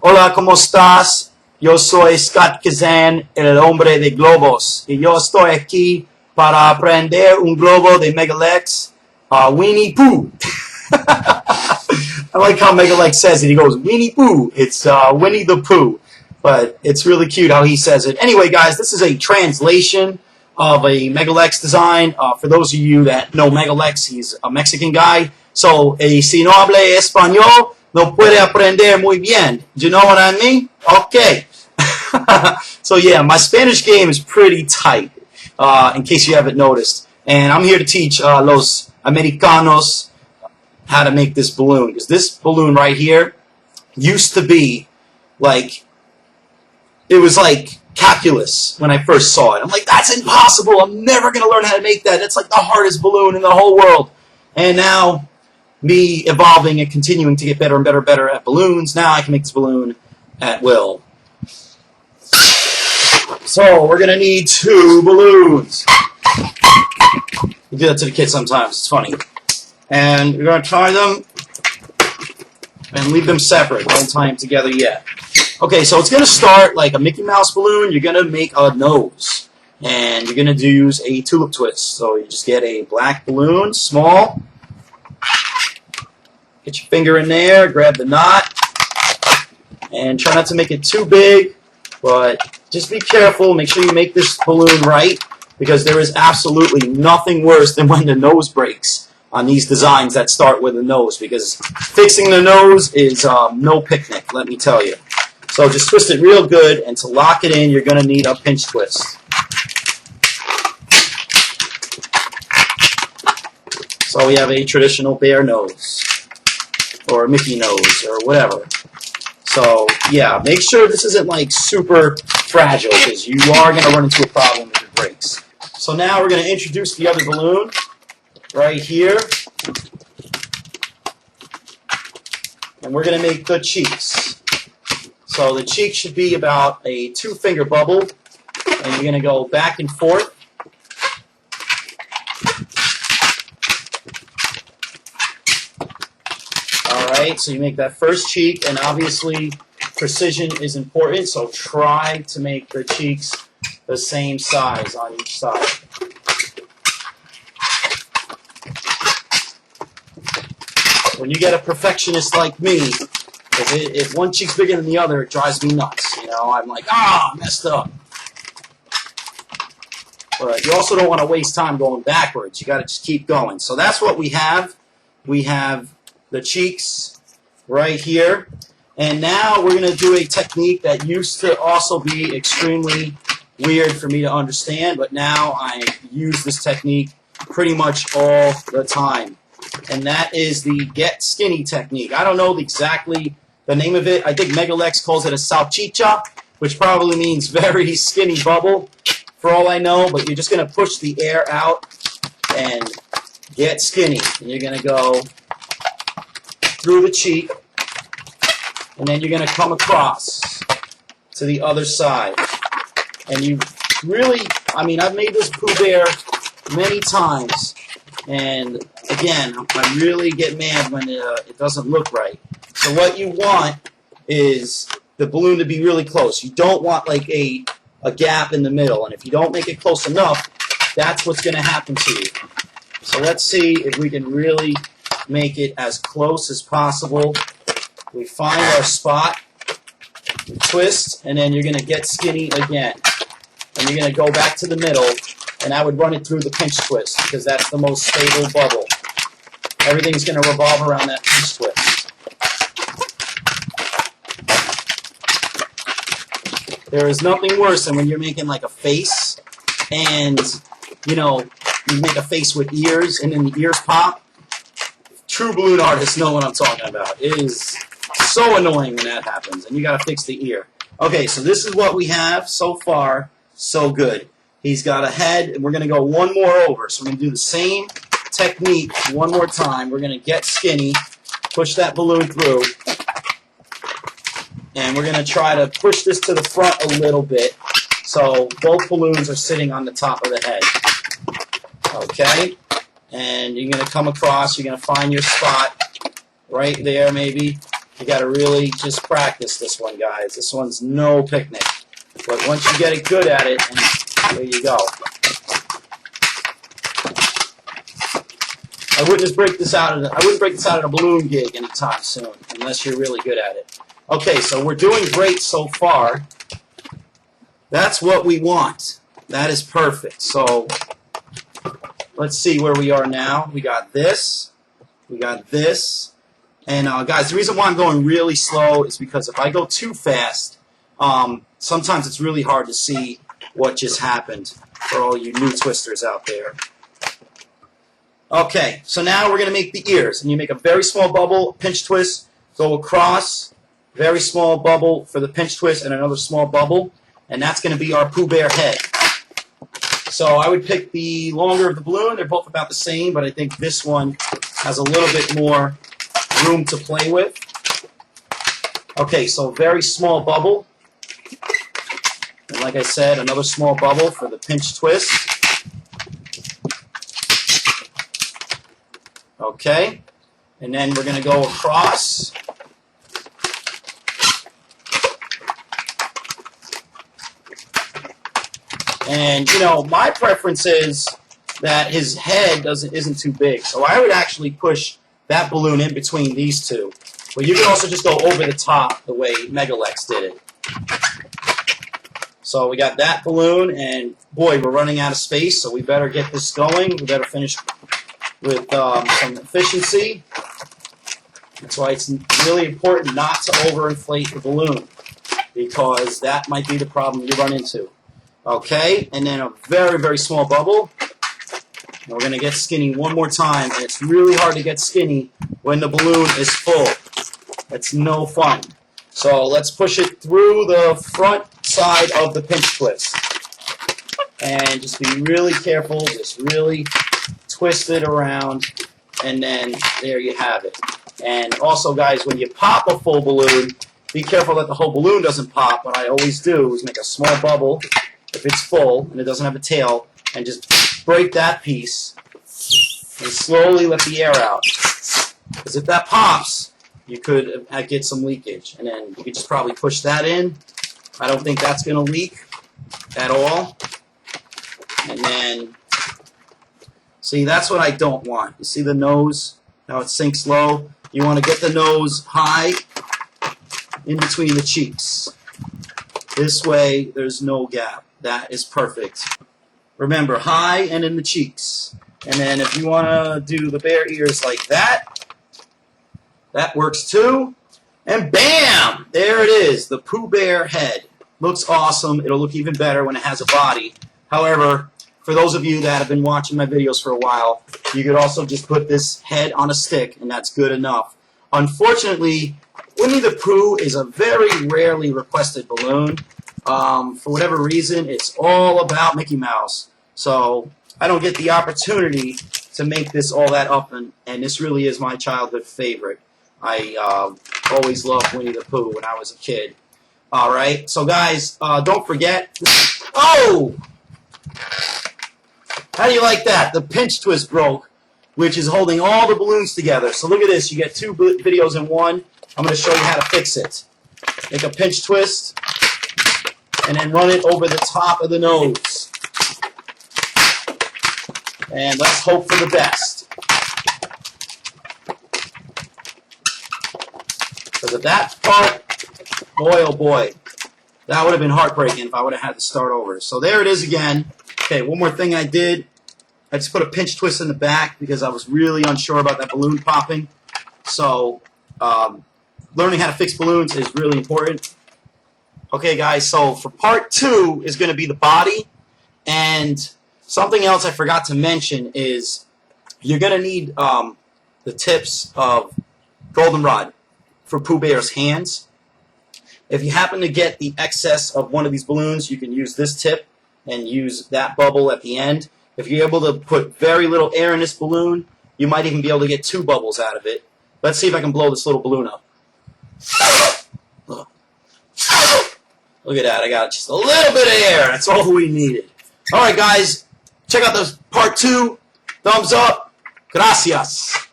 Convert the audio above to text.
Hola, ¿cómo estás? Yo soy Scott Kazan, el hombre de globos, y yo estoy aquí para aprender un globo de Megalex, Winnie Pooh. I like how Megalex says it. He goes, Winnie Pooh. It's Winnie-the-Pooh. But it's really cute how he says it. Anyway, guys, this is a translation of a Megalex design. For those of you that know Megalex, he's a Mexican guy. So, si no habla español, no puede aprender muy bien. Do you know what I mean? Okay. So, yeah, my Spanish game is pretty tight, in case you haven't noticed. And I'm here to teach los Americanos how to make this balloon. Because this balloon right here used to be like, it was like calculus when I first saw it. I'm like, that's impossible. I'm never going to learn how to make that. It's like the hardest balloon in the whole world. And now, me evolving and continuing to get better and better and better at balloons, now I can make this balloon at will. So, we're going to need 2 balloons. We do that to the kids sometimes. It's funny. And we're going to tie them and leave them separate. Don't tie them together yet. Okay, so it's going to start like a Mickey Mouse balloon. You're going to make a nose. And you're going to use a tulip twist. So you just get a black balloon, small. Get your finger in there, grab the knot. And try not to make it too big. But just be careful. Make sure you make this balloon right. Because there is absolutely nothing worse than when the nose breaks on these designs that start with a nose. Because fixing the nose is no picnic, let me tell you. So just twist it real good, and to lock it in, you're going to need a pinch twist. So we have a traditional bear nose, or Mickey nose, or whatever. So, yeah, make sure this isn't like super fragile, because you are going to run into a problem if it breaks. So now we're going to introduce the other balloon right here. And we're going to make the cheeks. So the cheek should be about a 2-finger bubble, and you're going to go back and forth. Alright, so you make that first cheek, and obviously precision is important, so try to make the cheeks the same size on each side. When you get a perfectionist like me, if one cheek's bigger than the other, it drives me nuts. You know, I'm like, I messed up. But you also don't want to waste time going backwards. You got to just keep going. So that's what we have. We have the cheeks right here. And now we're going to do a technique that used to also be extremely weird for me to understand, but now I use this technique pretty much all the time. And that is the get skinny technique. I don't know exactly the name of it. I think Megalex calls it a salchicha, which probably means very skinny bubble, for all I know. But you're just going to push the air out and get skinny. And you're going to go through the cheek, and then you're going to come across to the other side. And you really, I mean, I've made this Pooh Bear many times, and again, I really get mad when it doesn't look right. So what you want is the balloon to be really close. You don't want like a gap in the middle, and if you don't make it close enough, that's what's going to happen to you. So let's see if we can really make it as close as possible. We find our spot, we twist, and then you're going to get skinny again. And you're going to go back to the middle, and I would run it through the pinch twist, because that's the most stable bubble. Everything's going to revolve around that pinch twist. There is nothing worse than when you're making like a face, and, you know, you make a face with ears, and then the ears pop. True balloon artists know what I'm talking about. It is so annoying when that happens, and you got to fix the ear. Okay, so this is what we have so far. So good. He's got a head, and we're going to go one more over. So we're going to do the same technique one more time. We're going to get skinny, push that balloon through, and we're going to try to push this to the front a little bit so both balloons are sitting on the top of the head. Okay? And you're going to come across, you're going to find your spot right there maybe, You got to really just practice this one, guys. This one's no picnic. But once you get it good at it, and there you go. I wouldn't break this out at a balloon gig anytime soon, unless you're really good at it. Okay, so we're doing great so far. That's what we want. That is perfect. So let's see where we are now. We got this. We got this. And guys, the reason why I'm going really slow is because if I go too fast, sometimes it's really hard to see what just happened for all you new twisters out there. Okay, so now we're going to make the ears. And you make a very small bubble, pinch twist, go across, very small bubble for the pinch twist, and another small bubble. And that's going to be our Pooh Bear head. So I would pick the longer of the balloon. They're both about the same, but I think this one has a little bit more room to play with. Okay, so very small bubble. And like I said, another small bubble for the pinch twist. Okay, and then we're going to go across. And, you know, my preference is that his head isn't too big. So I would actually push that balloon in between these two. But you can also just go over the top the way Megalex did it. So we got that balloon, and boy, we're running out of space, so we better get this going. We better finish with some efficiency. That's why it's really important not to overinflate the balloon, because that might be the problem you run into. Okay, and then a very, very small bubble. And we're going to get skinny one more time, and it's really hard to get skinny when the balloon is full. It's no fun. So let's push it through the front side of the pinch twist. And just be really careful, just really twist it around, and then there you have it. And also, guys, when you pop a full balloon, be careful that the whole balloon doesn't pop. What I always do is make a small bubble if it's full and it doesn't have a tail, and just break that piece and slowly let the air out. Because if that pops, you could get some leakage. And then you could just probably push that in. I don't think that's going to leak at all. And then, see, that's what I don't want. You see the nose, how it sinks low? You want to get the nose high in between the cheeks. This way, there's no gap. That is perfect. Remember, high and in the cheeks. And then if you want to do the bear ears like that, that works too. And bam! There it is, the Pooh Bear head. Looks awesome. It'll look even better when it has a body. However, for those of you that have been watching my videos for a while, you could also just put this head on a stick, and that's good enough. Unfortunately, Winnie-the-Pooh is a very rarely requested balloon. For whatever reason, it's all about Mickey Mouse. So I don't get the opportunity to make this all that often, and this really is my childhood favorite. I always loved Winnie-the-Pooh when I was a kid. All right, so guys, don't forget. Oh! How do you like that? The pinch twist broke, which is holding all the balloons together. So look at this. You get two videos in one. I'm going to show you how to fix it. Make a pinch twist, and then run it over the top of the nose. And let's hope for the best. Because of that part, boy, oh boy, that would have been heartbreaking if I would have had to start over. So there it is again. Okay, one more thing I did. I just put a pinch twist in the back because I was really unsure about that balloon popping. So learning how to fix balloons is really important. Okay, guys, so for part 2 is going to be the body. And something else I forgot to mention is you're going to need the tips of goldenrod for Pooh Bear's hands. If you happen to get the excess of one of these balloons, you can use this tip and use that bubble at the end. If you're able to put very little air in this balloon, you might even be able to get 2 bubbles out of it. Let's see if I can blow this little balloon up. Look at that. I got just a little bit of air. That's all we needed. All right, guys. Check out this part 2. Thumbs up. Gracias.